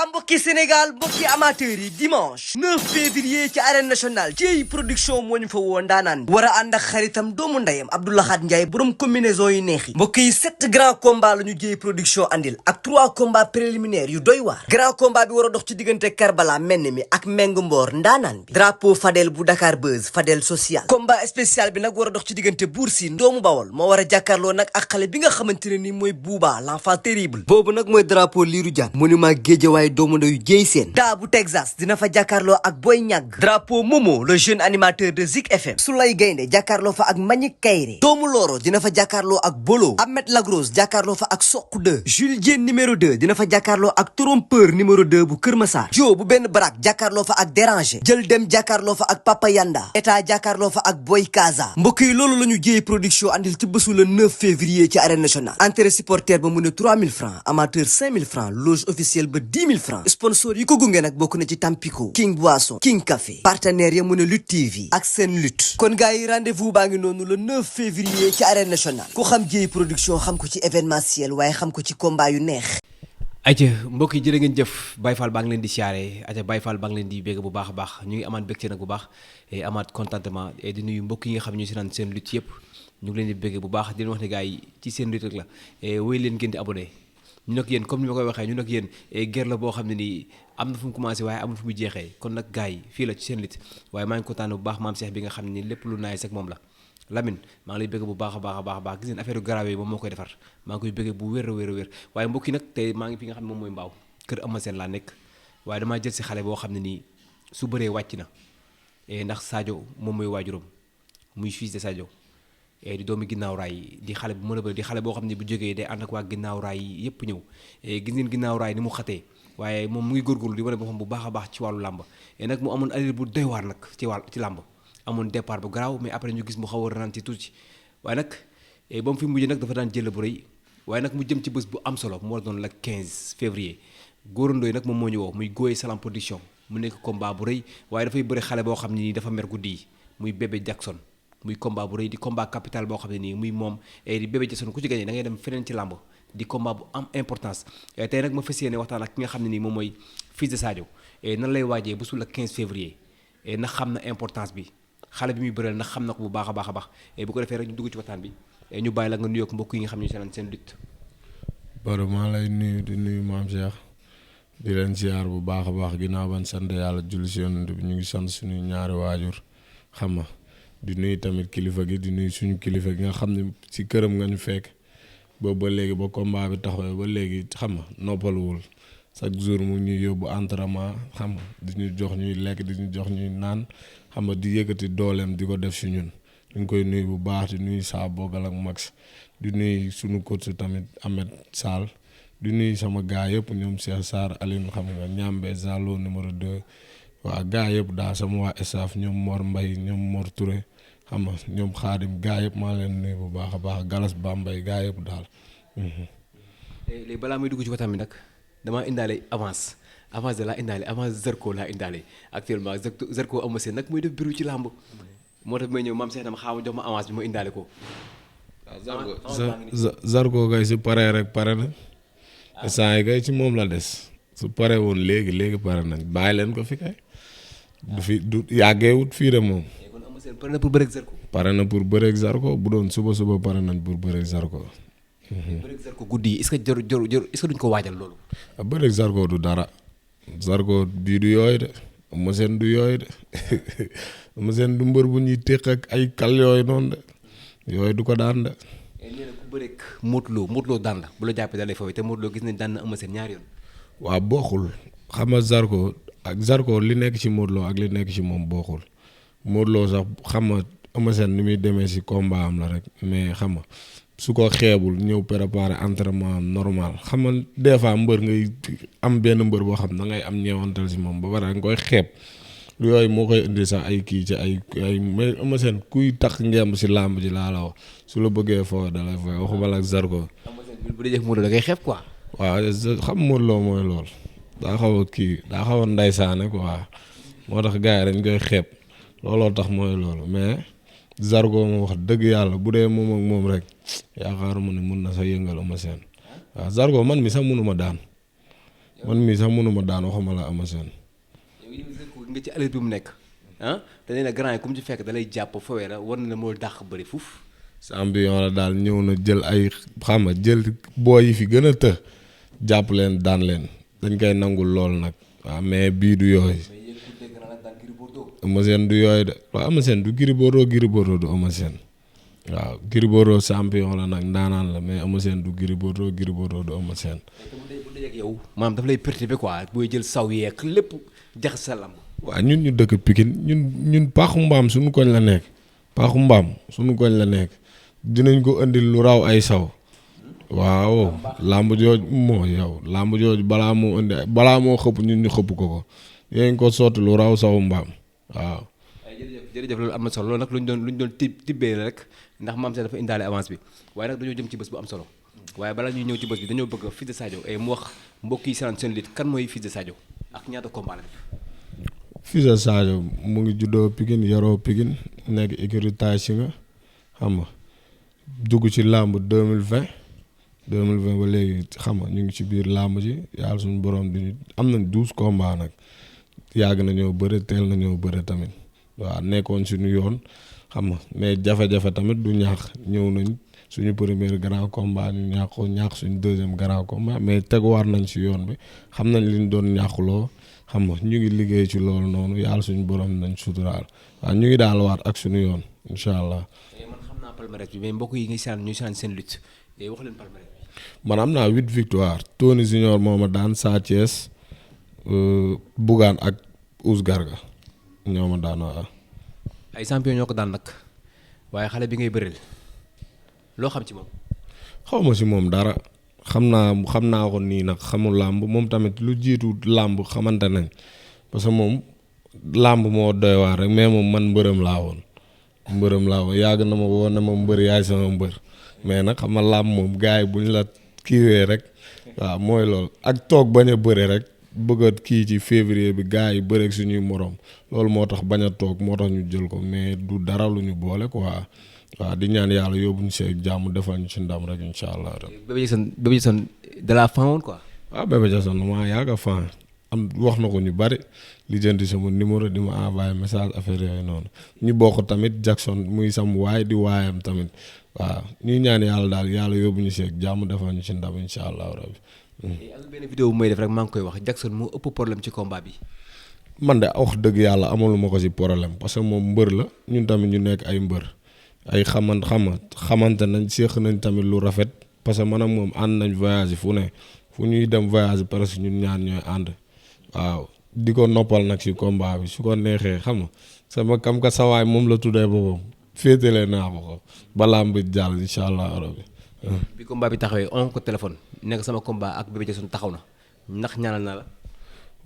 mbokki Sénégal mbokki amateurs yi dimanche 9 février ci arène nationale ci production moo ñu fa woo ndaanaan war a ànd ak xaritam doomu ndeyam Abdou Lahad Ndiaye borom combinaison yi neex yi mbokk yi 7 grands combats la ñu jéey production andil ak 3 combats préliminaires yu doy waar grand combat bi war a dox ci diggante Karbala menn mi ak Meng Mboor ndaanaan bi drapeau Fadel bu Dakar Buzz Fadel social combat spécial bi nag war a dox ci diggante Bour Sine doomu Bawol moo war a jàkkaarloo nag ak xale bi nga xamante ne ni mooy Bouba l'enfant terrible boobu nag mooy drapeau Lirou Diane monument Guédiawaye doomu ndeyu Dieye Sène daa bu Texas dina fa jàkkaarloo ak Boy Niang drapeau Momo le jeune animateur de Zik FM Soulay Gaynde jàkkaarloo fa ak Mbagnick Kaïré doomu Loro dina fa jàkkaarloo ak Bolo Ahmed Lagros jàkkaarloo fa ak Sokh 2 Jules Diène numéro 2 dina fa jàkkaarloo ak Trompeur numéro 2 bu Kër Massar Jo bu benn barak jàkkaarloo fa ak Déranger jël dem jàkkaarloo fa ak Papa Yanda état jàkkaarloo fa ak Boy Kaza mbokk yi loolu la ñu jéey production andil ci bésu le 9 février ci arène nationale entrée supporter ba mu ne 3000 francs amateur 5000 francs loge officielle ba 10 000 francs sponsor yi ko gunge nag bokk na ci Tampico King Boisson King Café partenaire ya mu ne Lutte TV ak seen lutte kon gars yi rendez-vous baa ngi noonu le 9 février ci arène nationale ku xam jéey production xam ko ci événementiel waaye xam ko ci combat yu neex. ayca mbokk yi jërë ngeen jëf Baye Fall baa ngi leen di siyaare ayca Baye Fall baa ngi leen di bégg bu baax a baax ñu ngi amaat bégte nag bu baax amaat contentement di nuyu mbokk yi nga xam ne ñu si naan seen lutte yëpp ñu ngi leen di bégg bu baax di leen wax ne gars yi ci seen lutte rek la wéy leen ngeen di abonné ñu nag yéen comme ni ma koy waxee ñu nag yéen guerre la boo xam ne nii am na fu mu commencé waaye amul fu mu jeexee kon nag gars yi fii la ci seen lutte waaye maa ngi kontaan bu baax maam Cheikh bi nga xam ne nii lépp lu naay sek moom la Lamine maa ngi lay bëgg bu baax a baax a baax a baax gis ngeen affaire garaaw yi moom moo koy defar maa ngi koy bëgg bu wér a wér a wér waaye mbokk yi nag tey maa ngi fi nga xam ne moom mooy mbaaw kër Ama Sène laa nekk waaye damaa jël si xale boo xam ne nii su bëree wàcc na ndax Sadio moom mooy waajuram muy fils de Sadio di doomi ginnaaw raay di xale bu mën a bëri di xale boo xam ne bu jógee day ànd ak waa ginnaaw raay yépp ñëw gis ngeen ginnaaw raay ni mu xatee waaye moom mu ngi góorgóorlu di wane boppam bu baax a baax ci wàllu làmb nag mu amoon allure bu doy waar nag ci làmb amoon départ bu garaaw mais après ñu gis mu xaw a ralenti tuuti waaye nag ba mu fi mujj nag dafa daan jël bu rëy waaye nag mu jëm ci bés bu am solo mu war doon la 15 février góorandooy nag moom moo ñu woo muy Goye Salam production mu nekk combat bu rëy waaye dafay bëri xale boo xam ne nii dafa mer guddi yi muy bébé Jackson muy combat bu rëy di combat capital boo xam ne nii muy moom di bébé Jackson ku ci gagné da ngay dem feneen ci làmb di combat bu am importance tey nag ma fas yéene waxtaan ak ki nga xam ne nii moom mooy fils de Sadio nan lay waajee bésu la 15 février ndax xam na importance bi xale bi muy bëreel ndax xam na ko bu baax a baax a baax bu ko defee rek ñu dugg ci waxtaan bi ñu bàyyi la nga nuyoog mbokk yi nga xam ne seen lutte. Baro maa lay nuyu di nuyu maam Cheikh di leen ziar bu baax a baax ginnaaw ban sant yàlla julli si yonent bi ñu ngi sant suñu ñaari waajur xam nga di nuyu tamit kilifa gi di nuyu suñu kilifa gi nga xam ne si këram nga ñu fekk boobu ba léegi ba combat bi taxawee ba léegi xam nga noppaluwul chaque jour mu ñuy yóbbu entraînement xam nga di ñu jox ñuy lekk di ñu jox ñuy naan xam nga di yëkkati dooleem di ko def si ñun ñu ngi koy nuyu bu baax di nuyu saa bogal ak max di nuyu suñu coach tamit Ahmed Sall di nuyu sama gars yëpp ñoom Cheikh Sarr Aline xam nga ñambe Zalo numéro 2 waa gars yëpp daal sama waa staff ñoom Mor Mbaye ñoom Mor Touré xam nga ñoom Xaadim gars yëpp maa leen nuyu bu baax a baax Galas Bambay gars yëpp daal. léegi balaa muy dugg ci waxtaan bi nag damaa indaale avance de laa indaale avance Zarko laa indaale actuellement Zarko Ama Sène nag muy def biru ci làmb moo tax may ñëw maam Cheikh dama xaaral jox ma avance bi ma indaale ko. Zarko kay su paree rek pare na. saa yi kay ci moom la des. su paree woon léegi pare nañ bàyyi leen ko fi kay. du fi du yàggeewut fii de moom. kon Ama Sène pare na pour bëreeg Zarko. pare na pour bëreeg Zarko bu doon suba pare nañ pour bëreeg Zarko. bëreeg Zarko guddi yi est-ce que jarul est-ce que duñ ko waajal loolu. bëreeg Zarko du dara. Zarko bii du yooyu de. Ama Sène du yooyu de Ama Sène du mbër bu ñuy téq ak ay kal yooyu noonu de yooyu du ko daan de. nee na ku bëreeg Modou Lo daan la bu la jàppee da lay foofu te Modou Lo gis nañ daan na Ama Sène ñaari yoon. waaw bokkul xam nga Zarko li nekk ci Modou Lo ak li nekk ci moom bokkul Modou Lo sax xam nga Ama Sène ni muy demee ci combat am la rek mais xam nga su ko xeebul ñëw préparer entraînement am normal xam nga des fois mbër ngay am benn mbër boo xam da ngay am ñeewantal ci moom ba pare nga koy xeeb yooyu moo koy indi sax ay kii ci ay mais Ama Sène kuy tax ngemb ci làmb ji laa la wax su la bëggee foofu da lay foofu waxuma la ak Zarko. Ama Sène bu dee jëf Modou Lo da ngay xeeb quoi. waaw xam Modou Lo mooy lool daa xaw a ndeysaane quoi moo tax gars yi dañ koy xeeb looloo tax mooy loolu mais Zarko moom wax dëgg yàlla bu dee moom ak moom rek yaakaaruma ne mun na sa yëngal Ama Sène waaw Zarko man mi sax mënuma daan man mii sax mënuma daan waxuma la Eumeu Sène. yow nga ci allure bi mu nekk ah te nee na grand yi comme ci fekk da lay jàpp fowee la war na la moo dàq bëri fuuf. champion la daal ñëw na jël ay xam nga jël boo yi fi gën a të jàpp leen daan leen dañ koy nangul lool nag. waaw mais bii du yooyu. Eumeu Sène du yooyu de waaw Eumeu Sène du Gris Bordeaux du Eumeu Sène waaw Gris Bordeaux champion la nag ndaanaan la mais Eumeu Sène du Gris Bordeaux du Eumeu Sène. bu dee ak yow maanaam daf lay perturber quoi booy jël saw yeeg lépp jax sa lamb. waaw ñun ñu dëkk Pikine ñun paaxu mbaam suñu koñ la nekk paaxu mbaam suñu koñ la nekk dinañ ko indil lu raw ay saw. waaw làmb jooj moo yow làmb jooj balaa moo xëpp ñun ñu xëpp ko yéen ko sotti lu raw saw mbaam waaw. jërëjëf loolu am na solo loolu nag lu ñu doon tibbee rek ndax maam Cheikh dafa indaale avance bi waaye nag dañoo jëm ci bés bu am solo waaye balaa ñuy ñëw ci bés bi dañoo bëgg Fils de Sadio mu wax mbokk yi seen lit kan mooy Fils de Sadio ak ñaata combat la def. Fils de Sadio mu ngi juddoo Pikine yaroo Pikine nekk écurie Tay Shinger xam nga dugg ci làmb 2020 ba léegi xam nga ñu ngi ci biir làmb ji yàlla suñu borom duñu am nañ 12 combats nag yàgg nañoo bëre teel nañoo bëre tamit waaw nekkoon suñu yoon xam nga mais jafe-jafe tamit du ñaax ñëw nañ suñu premier grand combat ñu ñaax suñu deuxième grand combat mais teguwaat nañ si yoon bi xam nañ li ñu doon ñaaxuloo xam nga ñu ngi liggéey ci loolu noonu yàlla suñu borom nañ suturaal waaw ñu ngi daal waat ak suñu yoon incha allah. man xam naa palmarès bi mais mbokk yi ñuy saan seen lutte wax leen palmarès bi. man am naa 8 victoire Tony Junior moo ma daan Sa Thiès Bougane ak Ous Garga ñoo ma daan waaw. ay champion ñoo ko daan nag waaye xale bi ngay bëreel loo xam ci moom. xaw ma si moom dara xam naa ko nii nag xamul làmb moom tamit lu jiitu làmb xamante nañ parce que moom làmb moo doy waar rek mais moom man mbërëm laa woon yàgg na ma woon ne ma mbër yaay sama mbër mais nag xam nga làmb moom gars yi bu ñu la kiiwee rek waaw mooy loolu ak toog bañ a bëre rek bëgg a kii ci février bi gars yi bëreeg suñuy morom loolu moo tax bañ a toog moo tax ñu jël ko mais du dara lu ñu boole quoi waaw di ñaan yàlla yóbbu ñu see jàmm defal ñu ci ndam rek incha allah. Bébé Jackson de la fan woon quoi. waaw Bébé Jackson maa yàgg a fan am wax na ko ñu bari li jënd sama numéro di ma envoyé message affaire yooyu noonu ñu bokk tamit Jackson muy sam waay di waayam tamit waaw ñuy ñaan yàlla daal yàlla yóbbu ñu see jàmm defal ñu ci ndam incha allah rabbi. ak benn vidéo bu may def rek maa ngi koy wax Jackson moo ëpp problème ci combat bi. man de wax dëgg yàlla amaluma ko ci problème parce que moom mbër la ñun tamit ñu nekk ay mbër ay xamante nañ séq nañ tamit lu rafet parce que man ak moom ànd nañ voyage fu ne fu ñuy dem voyage parce que ñun ñaar ñooy ànd waaw di ko noppal nag ci combat bi su ko neexee xam nga sama kam ka sawaay moom la tuddee boppam féetale naa ko balaa mbi jàll incha allah rabbi. bi combat bi taxawee on ko téléphone nekk sama combat ak Bébé Jackson taxaw na ndax ñaanal na la.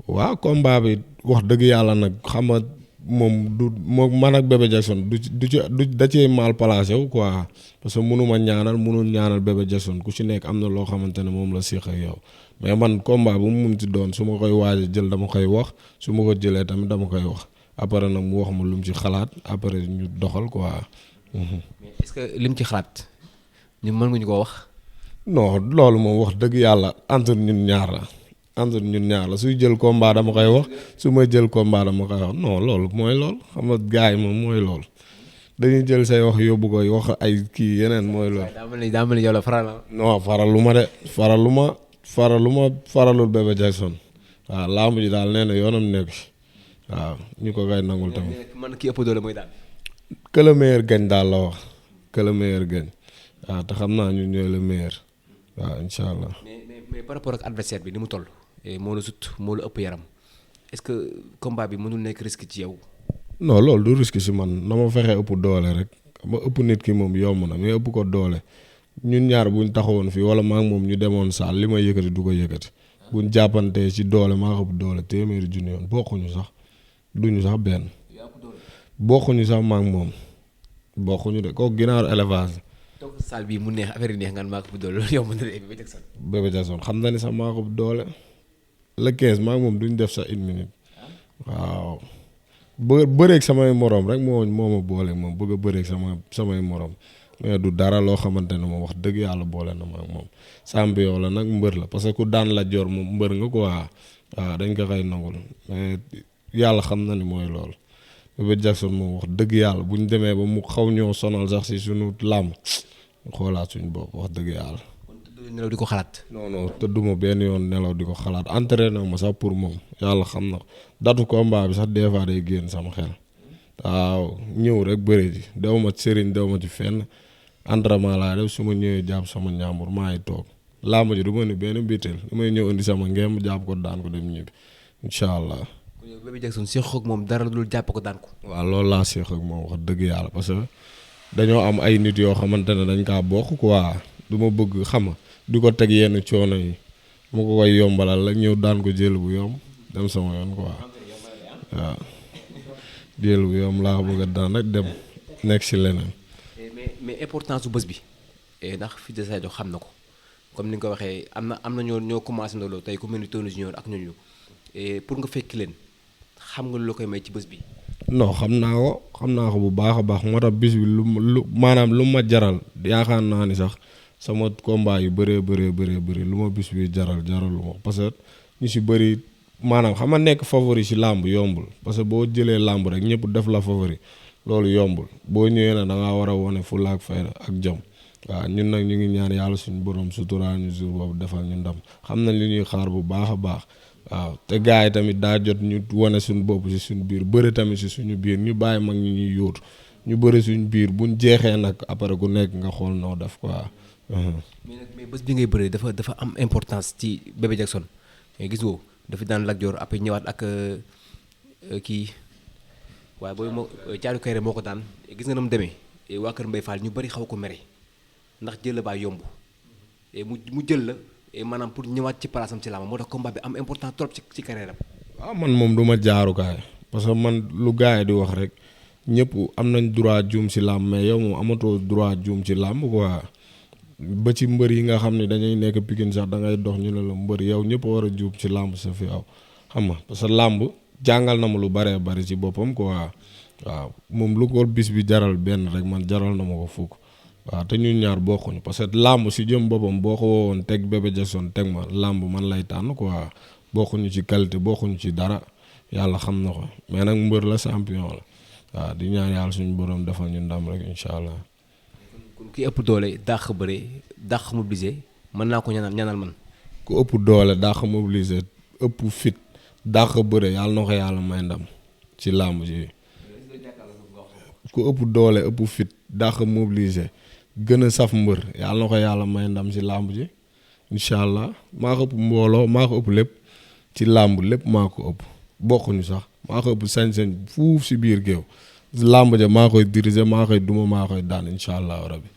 waaw combat bi wax dëgg yàlla nag xam nga moom du moom man ak Bébé Jackson du da cee mal placé wu quoi parce que mënuma mënul ñaanal Bébé Jackson ku ci nekk am na loo xamante ne moom la séq ak yow mais man combat bu mu munti doon su ma koy waaj a jël dama koy wax su ma ko jëlee tamit dama koy wax après nag mu wax ma lu mu ci xalaat après ñu doxal quoi. mais est-ce que lim ci xalaat ñu mën nga ñu ko wax. non loolu moom wax dëgg yàlla entre ñun ñaar la suy jël combat dama koy wax su may jël combat dama koy wax non loolu mooy loolu xam nga gars yi moom mooy loolu dañuy jël say wax yóbbu koy wax ay kii yeneen mooy loolu. daa mel ni yow la faral. non faralul Bébé Jackson waaw lamb ji daal nee na yoonam nekk waaw ñu ko koy nangul tamit. man ki ëpp doole mooy daal. que le meilleur gagne daal la wax que le meilleur gagne waaw te xam naa ñun ñooy le meilleur waaw incha allah. mais par rapport ak adversaire bi ni mu toll. moo la sut moo la ëpp yaram est-ce que combat bi mënul nekk risque ci yow. non loolu du risque si man na ma fexe ëpp doole rek ma ëpp nit ki moom yomb na mais ëpp ko doole ñun ñaar buñ taxawoon fii wala maa ngi moom ñu demoon saal li may yëkkati du ko yëkkati buñ jàppantee ci doole maa ëpp doole téeméeri junni yoon bokkuñu sax duñu sax benn bokkuñu sax maa ngi moom bokkuñu de kooku ginaaru élevage. toog saal bii mu neex affaire yi neex nga maa ëpp doole loolu yomb na de Bébé Jackson. Bébé Jackson xam na ni sax maa ëpp doole le 15 maa ngi moom duñ def sax une minute waaw. bëreeg samay morom rek moo ma boole moom bëgg a bëreeg samay morom mais du dara loo xamante ne moom wax dëgg yàlla boole na ma ak moom champion la nag mbër la parce que ku daan la joor moom mbër nga ko waaw dañ ko xëy nangul mais yàlla xam na ni mooy loolu Bébé Jackson moom wax dëgg yàlla bu ñu demee ba mu xaw ñoo sonal sax si suñu làmb xoolaat suñu bopp wax dëgg yàlla. kon tëddoo nelaw di ko xalaat. non tëdduma benn yoon nelaw di ko xalaat entraîné ma sax pour moom yàlla xam na ko datu combat bi sax des fois day génn sama xel waaw ñëw rek bëri ji dew ma sëriñ dew ma ci fenn entraînement laa def su ma ñëwee jàpp sama ñaambur maa ngi toog làmb ji du ma ni benn bitteel damay ñëw indi sama ngem jàpp ko daan ko dem ñibbi incha allah. kon yow Bébé Jackson séq ak moom dara dul jàpp ko daan ko. waaw loolu laa séq ak moom wax dëgg yàlla parce que dañoo am ay nit yoo xamante ne dañ kaa bokk quoi du ma bëgg xam nga di ko teg yenn coono yi mu ko koy yombalal la ñëw daan ko jël bu yomb dem sama yoon quoi waaw jël bu yomb laa bëgg a daan rek dem nekk si leneen. mais importance su bés bi ndax Fils de Sadio xam na ko comme ni nga ko waxee am na ñoo commencé na loolu tey ku mel ni Tony Junior ak ñooñu pour nga fekk leen xam nga lu la koy may ci bés bi. non xam naa ko bu baax a baax moo tax bis bi lu maanaam lu ma jaral yaakaar naa ni sax sama combat yu bëri lu ma bis bi jaralu ma parce que ñu si bëri maanaam xam nga nekk favori si làmb yombul parce que boo jëlee làmb rek ñëpp def la favori loolu yombul boo ñëwee na da ngaa war a wane fulla ak fayda ak jom waaw ñun nag ñu ngi ñaan yàlla suñu borom suturaal ñu jour boobu defal ñu ndam xam nañ li ñuy xaar bu baax a baax. waaw te gars yi tamit daa jot ñu wane suñu bopp si suñu biir bëri tamit si suñu biir ñu bàyyi mag ñi ñuy yóotu ñu bëri suñu biir buñ jeexee nag après ku nekk nga xool noo def quoi. mais bés bi ngay bëri dafa am importance ci Bébé Jackson gis nga dafa daan Lat Dior après ñëwaat ak kii waaye booy moo Thiatou Kairé moo ko daan gis nga na mu demee waa Kër Mbaye Fall ñu bëri xaw ko mere ndax jël la baa yomb mu jël la. maanaam pour ñëwaat ci palaasam ci làmb moo tax combat bi am important trop ci carrière am. waaw man moom du ma jaarukaay parce que man lu gars yi di wax rek ñëpp am nañ droit juum ci làmb mais yow moom amatoo droit juum ci làmb quoi ba ci mbër yi nga xam ne dañuy nekk Pikine sax da ngay dox ñu ne la mbër yow ñëpp war a juum ci làmb sa fi aw xam nga parce que làmb jàngal na ma lu bëree bëri ci boppam quoi waaw moom lu ko bis bi jaral benn rek man jaral na ma ko fukk. waaw te ñun ñaar bokkuñu parce que làmb si jëm boppam boo ko woowoon teg Bébé Jackson teg ma làmb man lay tànn quoi bokkuñu ci qualité bokkuñu ci dara yàlla xam na ko mais nag mbër la champion la waaw di ñaan yàlla suñu borom defal ñu ndam rek incha allah. kon ki ëpp doole dàq bëre dàq mobilisé mën naa ko ñaanal man. ku ëpp doole dàq mobilisé ëpp fit dàq bëre yàlla na ko yàlla may ndam ci làmb ji. ku ëpp doole ëpp fit dàq mobilisé. gën a saf mbër yàlla na ko yàlla may ndam ci làmb ji incha allah maa ko ëpp mbooloo maa ko ëpp lépp ci làmb lépp maa ko ëpp bokkuñu sax maa ko ëpp sañ-sañ fuuf ci biir géew làmb ja maa koy diriger maa koy duma maa koy daan incha allah rabbi.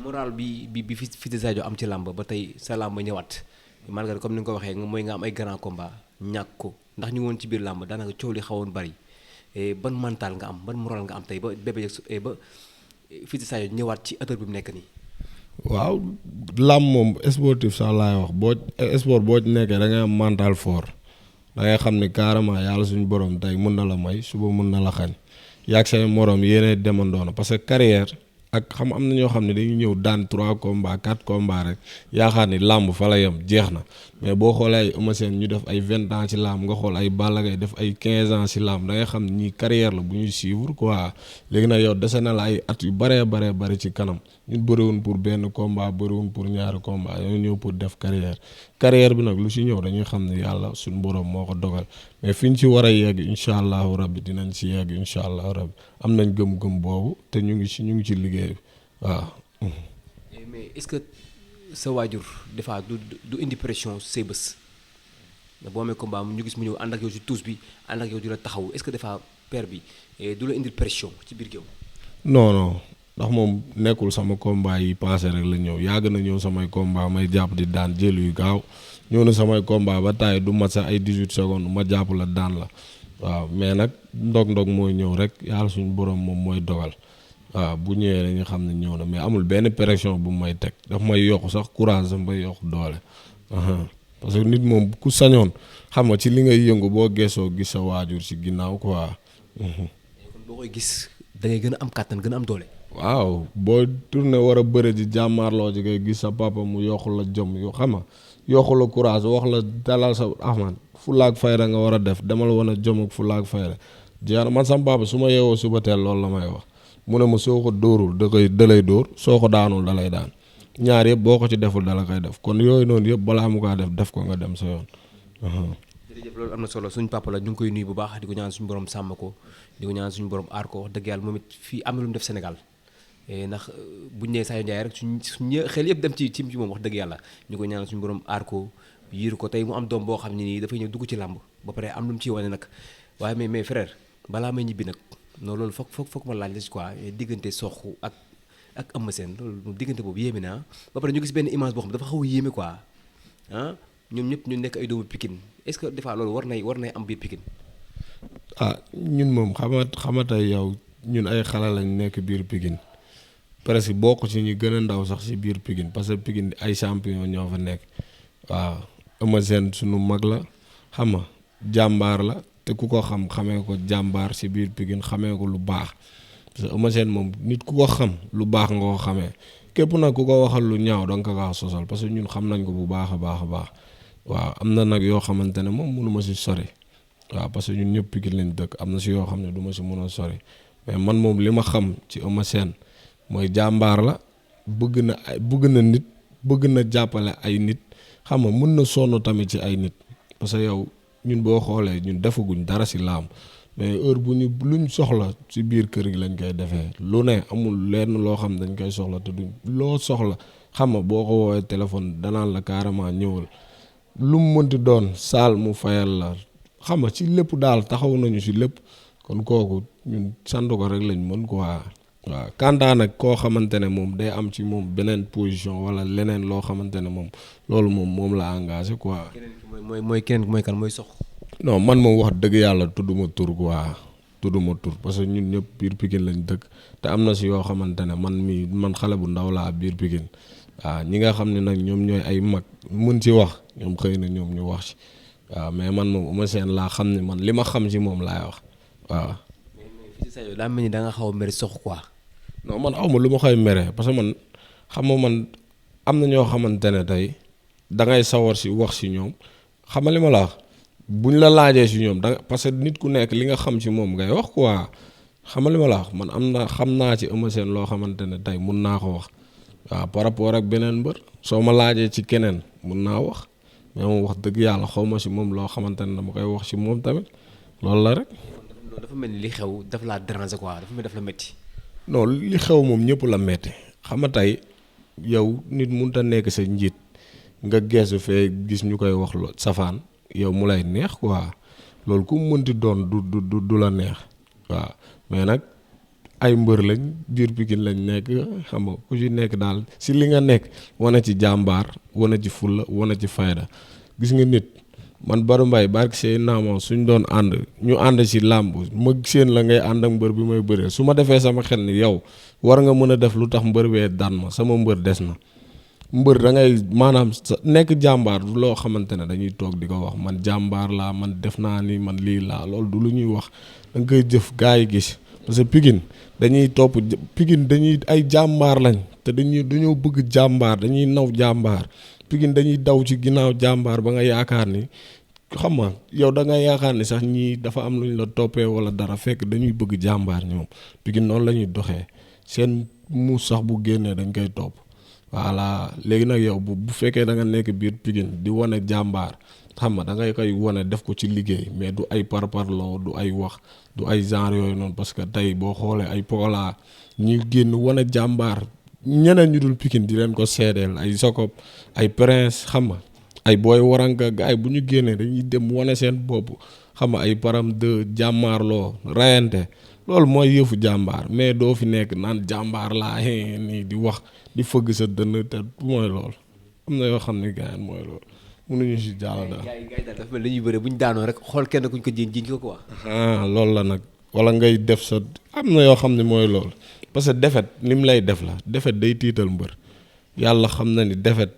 moral bi Fils de Sadio am ci làmb ba tey sa làmb ñëwaat malgré comme ni nga ko waxee mooy nga am ay grand combat ñàkk ko ndax ñu woon ci biir làmb daanaka coow li xawoon bari ban mental nga am ban moral nga am tey ba Bébé Jackson ba. Fils de Sadio ñëwaat ci auteur bi mu nekk nii. waaw làmb moom sportif sax laay wax sport boo ci nekkee da ngay am mental fort da ngay xam ni carrément yàlla suñu borom tey mun na la may suba mun na la xañ yàgg say morom yéenay demandoona parce que carrière ak am na ñoo xam ne dañuy ñëw daan 3 combats 4 combats rek yaakaar ni làmb fa la yem jeex na mais boo xoolee ay Eumeu Sène ñu def ay 20 ans ci làmb nga xool ay Balla Gaye def ay 15 ans ci làmb da ngay xam ni carrière la bu ñuy suivre quoi léegi nag yow dese na la ay at yu bari ci kanam ñun bëriwun pour benn combat bëriwun pour ñaari combat yow ñëw pour def carrière bi nag lu ci ñëw dañuy xam ne yàlla suñu borom moo ko dogal mais fi ñu ci war a yegg incha allahu rabbi dinañ ci yegg incha allahu rabbi am nañ gëm-gëm boobu te ñu ngi ci liggéey bi waaw. mais est-ce que sa waajur des fois du indi pression say bés boo amee combat ñu gis mu ñëw ànd ak yow ci tuus bi ànd ak yow di la taxaw est-ce que des fois père bi du la indil pression ci biir géew. non ndax moom nekkul sama combat yi passé rek la ñëw yàgg na ñëw samay combat may jàpp di daan jël yu gaaw ñëw na samay combat ba taay du mat sax ay 18 secondes ma jàpp la daan la waaw mais nag ndog mooy ñëw rek yàlla suñu borom moom mooy dogal waaw bu ñëwee dañuy xam ne ñëw na mais amul benn pression bu may teg daf may yokk sax courage daf may yokk doole parce que nit moom ku sañoon xam nga ci li ngay yëngu boo geesoo gis sa waajur ci ginnaaw quoi. kon boo koy gis da ngay gën a am kàttan gën a am doole. waaw boo tourné war a bëre ji jàmmaarloo ji ngay gis sa papa mu yokku la jom yu xam nga yokku la courage wax la dalal sa ahman fulaak fayda nga war a def demal wan a jom ak fulaak fayda jeex man sama papa su ma yeewoo suba teel loolu la may wax mu ne ma soo ko dóorul da lay dóor soo ko daanul da lay daan ñaar yëpp boo ko ci deful dala koy def kon yooyu noonu yëpp balaa mu kaa def ko nga dem sa yoon. jërëjëf loolu am na solo suñu papa la ñu ngi koy nuyu bu baax di ko ñaan suñu borom sàmm ko di ko ñaan suñu borom aar ko wax dëgg yàlla moom it fii am na lu mu def Sénégal ndax buñu nee Sadio Ndiaye rek suñ xel yëpp dem ci moom wax dëgg yàlla ñu ko ñaan suñu borom aar ko yiir ko tey mu am doom boo xam ne nii dafay ñëw dugg ci làmb ba pare am lu mu ciy wane nag waaye mais frère balaa may ñibbi nag non loolu foog ma laaj la si quoi diggante Sokh ak Eumeu Sène loolu diggante boobu yéeme na ba pare ñu gis benn image boo xam dafa xaw a yéeme quoi ñoom ñëpp ñu nekk ay doomu Pikine est-ce que des fois loolu war nay am biir Pikine. ñun moom xamata yow ñun ay xale lañ nekk biir Pikine presque bokk ci ñu gën a ndaw sax ci biir Pikine parce que Pikine ay champion ñoo fa nekk waaw Eumeu Sène sunu mag la xam nga jàmbaar la te ku ko xamee ko jàmbaar ci biir Pikine xamee ko lu baax parce que Eumeu Sène moom nit ku ko xam lu baax nga ko xamee képp nag ku ko waxal lu ñaaw danga ko wax sosal parce que ñun xam nañ ko bu baax a baax a baax waaw am na nag yoo xamante ne moom mënu ma ci sori waaw parce que ñun ñëpp Pikine lañ dëkk am na ci yoo xam ne du ma ci mën a sori mais man moom li ma xam ci Eumeu Sène mooy jàmbaar la bëgg na nit bëgg na jàppale ay nit xam nga mën na sonn tamit ci ay nit parce que yow ñun boo xoolee ñun defaguñ dara ci laam mais heure bu ñu luñ soxla ci biir kër gi lañ koy defee lu ne amul lenn loo xam dañ koy soxla te duñ loo soxla xam nga boo ko woowee téléphone danaan la carrément ñëwal lu mu mënti doon saal mu fayal la xam nga ci lépp daal taxaw nañu ci lépp kon kooku ñun sant ko rek lañ mën quoi waaw kantaa nag koo xamante ne moom day am ci moom beneen position wala leneen loo xamante ne moom loolu moom la engagé quoi. keneen ki mooy kan mooy Sokh. non man moom wax dëgg yàlla tudduma tur quoi tudduma tur parce que ñun ñëpp biir Pikine lañ dëkk te am na si yoo xamante ne man xale bu ndaw laa biir Pikine waaw ñi nga xam ne nag ñoom ñooy ay mag mën ci wax ñoom xëy na ñoom ñu wax ci waaw mais man moom Eumeu Sène laa xam ne man li ma xam ci moom laay wax waaw. mais fii sa yow daa mel ni da nga xaw a mere Sokh quoi. non man awma lu ma koy mere parce que man xam nga man am na ñoo xamante ne tey da ngay sawar si wax si ñoom xam nga li ma la wax buñ la laajee si ñoom da parce que nit ku nekk li nga xam si moom ngay wax quoi xam nga li ma la wax man xam naa ci Eumeu Sène loo xamante ne tey mun naa ko wax waaw par rapport ak beneen mbër soo ma laajee ci keneen mun naa wax mais moom wax dëgg yàlla xaw ma si moom loo xamante ne dama koy wax si moom tamit loolu la rek. dafa mel ni li xew daf laa déranger quoi dafa mel daf la métti. non li xew moom ñëpp la metti xam nga tey yow nit mënut a nekk sa njiit nga geesu fee gis ñu koy wax lo safaan yow mu lay neex quoi loolu ku mu mënti doon du la neex waaw mais nag ay mbër lañ biir Pikine lañ nekk xam nga ku ci nekk daal si li nga nekk wane ci jàmbaar wane ci fulla wane ci fayda gis nga nit man Badou Mbaye barke seen naamam suñ doon ànd ñu ànd ci làmb ma seen la ngay ànd ak mbër bi may bëree su ma defee sama xel ni yow war nga mën a def lu tax mbër bee daan ma sama mbër des na mbër da ngay maanaam nekk jàmbaar du loo xamante ne dañuy toog di ko wax man jàmbaar laa man def naa ni man lii laa loolu du lu ñuy wax da nga koy jëf gaa yi gis parce que Pikine dañuy topp Pikine dañuy ay jàmbaar lañ te dañoo bëgg jàmbaar dañuy naw jàmbaar Pikine dañuy daw ci ginnaaw jàmbaar ba nga yaakaar ni xam nga yow da nga yaakaar ni sax ñii dafa am lu ñu la toppee wala dara fekk dañuy bëgg jàmbaar ñoom Pikine noonu la ñuy doxee seen muus sax bu génnee dañ koy topp voilà léegi nag yow bu fekkee da nga nekk biir Pikine di wane jàmbaar xam nga da ngay koy wane def ko ci liggéey mais du ay parparloo du ay wax du ay genre yooyu noonu parce que tey boo xoolee ay Pokola ñi génn wane jàmbaar ñeneen ñu dul Pikine di leen ko seedeel ay Sokop ay Prince xam nga ay booy waranka gaay bu ñu génnee dañuy dem wane seen bopp xam nga ay param de jàmmaarloo rayante loolu mooy yëfu jàmbaar mais doo fi nekk naan jàmbaar laa nii di wax di fëgg sa dënn te mooy loolu am na yoo xam ne gars mooy loolu mënuñu si jàll daal. gars yi daal dafa mel dañuy bëre bu ñu daanoo rek xool kenn kuñ ko jiiñ ko quoi. loolu la nag wala ngay def sa am na yoo xam ne mooy loolu parce que defet ni mu lay def la defet day tiital mbër yàlla xam na ni defet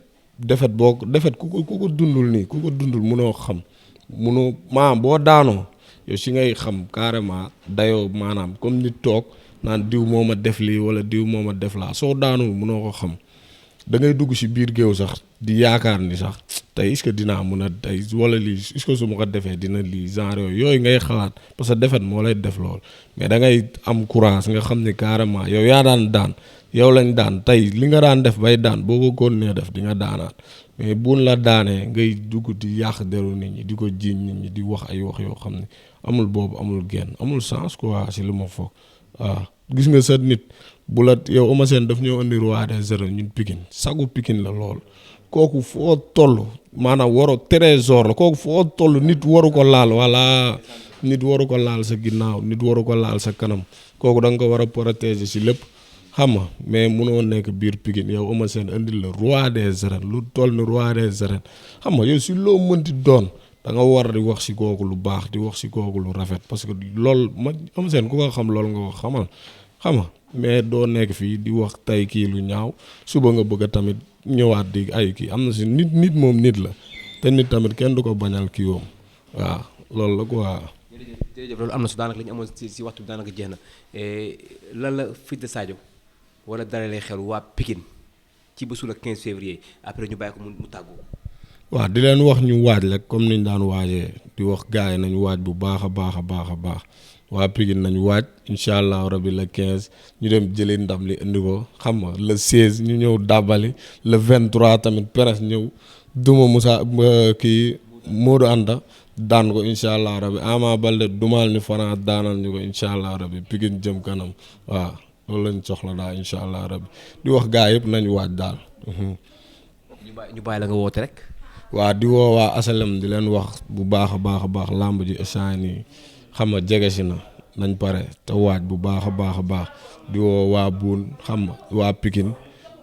boo ko defet ku ko dundul nii ku ko dundul mënoo xam mënoo maanaam boo daanoo yow si ngay xam carrément dayoo maanaam comme nit toog naan diw moo ma def lii wala diw moo ma def laa soo daanul mënoo ko xam da ngay dugg si biir géew sax di yaakaar ni sax tey est-ce que dinaa mun a tey wala lii est-ce que su ma ko defee dina lii genre yooyu ngay xalaat parce que defet moo lay def lool mais da ngay am courage nga xam ne carrément yow yaa daan yow lañ daan tey li nga daan def bay daan boo ko continuer def di nga daanaat mais buñ la daanee ngay dugg di yàq deru nit ñi di ko jiiñ nit ñi di wax ay wax yoo xam ne amul boobu amul genn amul sens quoi si lu ma foog waaw gis nga sa nit bu la yow Eumeu Sène daf ñëw indi roi des arènes ñun Pikine sagu Pikine la lool kooku foo toll maanaam waroo trésor la kooku foo toll nit waru ko laal walla nit waru ko laal sa ginnaaw nit waru ko laal sa kanam kooku da nga ko war a protéger si lépp xam nga mais munoo nekk biir Pikine yow Eumeu Sène indil la roi des arènes lu toll ni roi des arènes xam nga yow si loo mënti doon da nga war di wax si kooku lu baax di wax si kooku lu rafet parce que loolu ma Eumeu Sène ku ko xam loolu nga ko xamal xam nga mais doo nekk fii di wax tey kii lu ñaaw suba nga bëgg a tamit ñëwaat di ay kii am na si nit moom nit la te nit tamit kenn du ko bañal kii woom waaw loolu la quoi. jërëjëf loolu am na su daanaka la ñu amoon si waxtu bi daanaka jeex na lan la Fils de Sadio wala dara lay xel waa Pikine ci bésu le 15 février après ñu bàyyi ko mu tàggoo. waaw di leen wax ñu waaj rek comme niñ daan waajee di wax gars yi nañu waaj bu baax a baax a baax a baax waa Pikine nañu waaj incha allah rabi le 15 ñu dem jëlee ndam li indi ko xam nga le 16 ñu ñëw dàbbali le 23 tamit presse ñëw duma Moussa kii Modou Anta daan ko incha allah rabi Ama Baldé dumal ni France daanal ñu ko incha allah rabi Pikine jëm kanam waaw loolu lañ soxla daal incha allah rabi di wax gars yëpp nañu waaj daal. ñu bàyyi la nga woote rek. waa di woo waa asalem di leen wax bu baax a baax a baax làmb ji instant nii xam nga jege si na nañ pare te waaj bu baax a baax a baax di woo waa Buun xam nga waa Pikine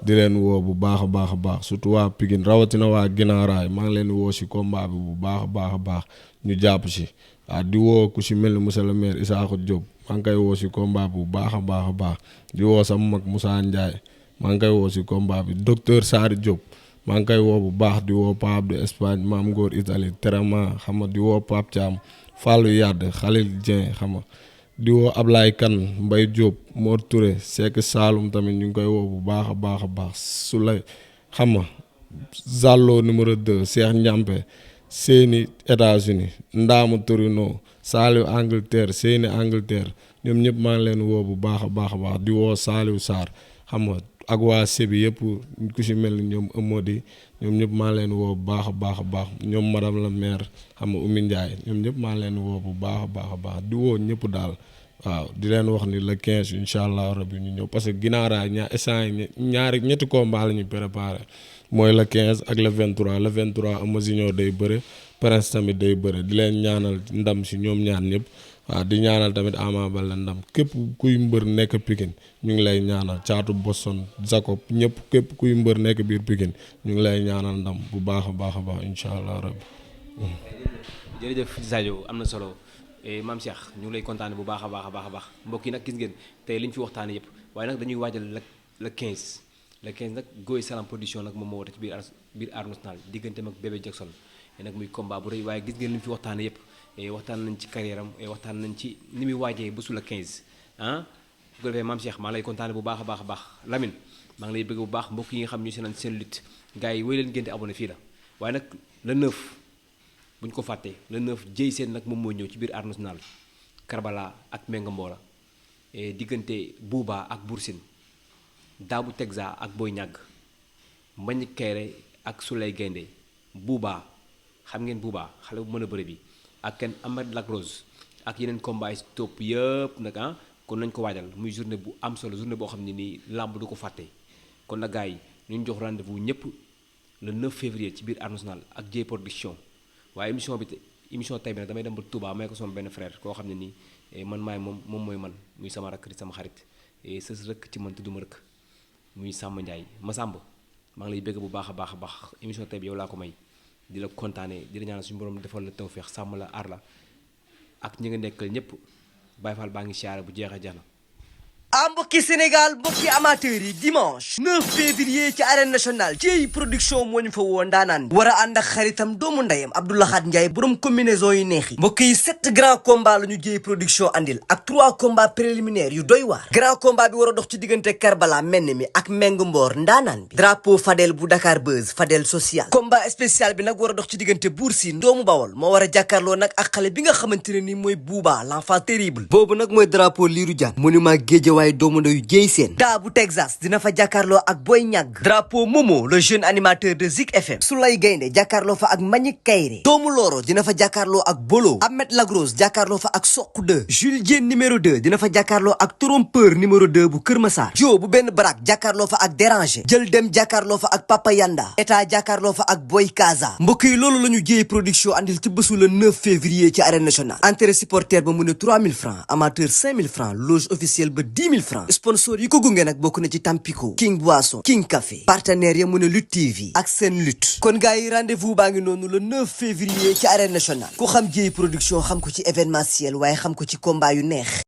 di leen woo bu baax a baax a baax surtout waa Pikine rawatina waa Ginaaraay maa ngi leen di woo si combat bi bu baax a baax a baax ñu jàpp si waaw di woo ku si mel ni monsieur le maire Issakha Diop maa ngi koy woo si combat bi bu baax a baax a baax di woo sama mag Moussa Ndiaye maa ngi koy woo si combat bi docteur Sary Diop maa ngi koy woo bu baax di woo Pape de Espagne Maam Ngor Italie Terama xam nga di woo Pape Thiam Fallou Yade Khalil Dieng xam nga di woo Ablaye Kane Mbaye Diop Mor Touré Seck Saloum tamit ñu ngi koy woo bu baax a baax a baax su lay xam nga Zallo numéro 2 Cheikh Ndiampe Séni États-Unis Ndaamu Torino Saliou Angleterre Séni Angleterre ñoom ñëpp maa ngi leen woo bu baax a baax a baax di woo Saliou Sarr xam nga ak waa Sébi yëpp ku si mel ni ñoom Amady ñoom ñëpp maa leen woo bu baax a baax a baax ñoom madame la maire xam nga Oumy Ndiaye ñoom ñëpp maa leen woo bu baax a baax a baax di woo ñëpp daal waaw di leen wax ni le 15 incha allah rabi ñu ñëw parce que Ginaaraay ñetti combat la ñuy préparé mooy le 15 ak le 23 le 23 Eumeu Junior day bëre Prince tamit day bëre di leen ñaanal ndam si ñoom ñaar ñëpp. waaw di ñaanal tamit Ama Baldé ndam képp kuy mbër nekk Pikine ñu ngi lay ñaanal caatu Boston Jacob ñëpp képp kuy mbër nekk biir Pikine ñu ngi lay ñaanal ndam bu baax a baax a baax incha allah rabbi. jërëjëf Sadio am na solo maam Cheikh ñu ngi lay kontaane bu baax a baax a baax a baax mbokk yi nag gis ngeen tey li ñu fi waxtaane yëpp waaye nag dañuy waajal le 15 le 15 nag Goy Salam production nag moom moo woote ci biir Arène Nationale digganteem ak Bébé Jackson nag muy combat bu rëy waaye gis ngeen li ñu fi waxtaane yëpp waxtaan nañ ci carrière am waxtaan nañ ci ni muy waajee bésu la 15 ah bu ko defee maam Cheikh maa ngi lay kontaane bu baax a baax a baax Lamine maa ngi lay bëgg bu baax mbokk yi nga xam ñu seen lutte gars yi wéy leen génte abonné fii la waaye nag le 9 bu ñu ko fàttee le 9 jëy seen nag moom mooy ñëw ci biir Arène Nationale Karbala ak Menga Mboola diggante Bouba ak Boursine Daabu Tegza ak Boy Ñàgg Mbañ Kayre ak Souley Gaynde Bouba xam ngeen Bouba xale bu mën a bëre bi ak kenn Ahmed Lacrose ak yeneen combat yi topp yëpp nag kon nañ ko waajal muy journée bu am solo journée boo xam ne nii làmb du ko fàtte kon nag gars yi ñu jox rendez-vous ñëpp le 9 février ci biir Arène Nationale ak Dieye Production waaye émission tey bi nag damay dem ba Touba may ko sama benn frère koo xam ne nii man maay moom mooy man muy sama rakk di sama xarit sës rëkk ci man tudduma rëkk muy Samba Ndiaye Massamba maa ngi lay bëgg bu baax a baax a baax émission tey bi yow laa ko may di la kontaane di la ñaanal suñu borom defal la tawféex sàmm la aar la ak ñi nga nekkal ñëpp Baye Fall baa ngi siyaare bu jeex a jeex na mbokki Sénégal mbokki amateurs yi dimanche 9 février ci arène nationale Dieye production moo ñu fa woo ndaanaan war a ànd ak xaritam doomu ndeyam Abdou Lahad Ndiaye borom combinaison yu neex yi mbokk yi 7 grands combats la ñu Dieye production andil ak 3 combats préliminaires yu doy waar grand combat bi war a dox ci diggante Karbala menn mi ak Meng Mboor ndaanaan bi drapeau Fadel bu Dakar Buzz Fadel social combat spécial bi nag war a dox ci diggante Bour Sine doomu Bawol moo war a jàkkaarloo nag ak xale bi nga xamante ne ni mooy Bouba l'enfant terrible boobu nag mooy drapeau Lirou Diane monument Guédiawaye doomu ndeyu Dieye Sène daa bu Texas dina fa jàkkaarloo ak Boy Ñagg drapeau Momo le jeune animateur de Zik FM Soulay Gaynde jàkkaarloo fa ak Manick Kayre doomu Loro dina fa jàkkaarloo ak Bolo Ahmed Lagros jàkkaarloo fa ak Sokh 2 Jules Diène numéro 2 dina fa jàkkaarloo ak Trompeur numéro 2 bu Kër Massar Jo bu benn barak jàkkaarloo fa ak Déranger jël dem jàkkaarloo fa ak Papa Yanda état jàkkaarloo fa ak Boy Kaza mbokk yi loolu la ñu Dieye production andil ci bésu le 9 février ci arène nationale entrée supporter ba mu ne 3000 francs amateur 5000 francs loge officielle ba 10 000 francs sponsor yi ko gunge nag bokk na ci Tampico King Boisson King Café partenaire ya mu ne Lutte TV ak seen lutte kon gars yi rendez-vous baa ngi noonu le 9 février ci arène nationale ku xam Dieye production xam ko ci événementiel waaye xam ko ci combat yu neex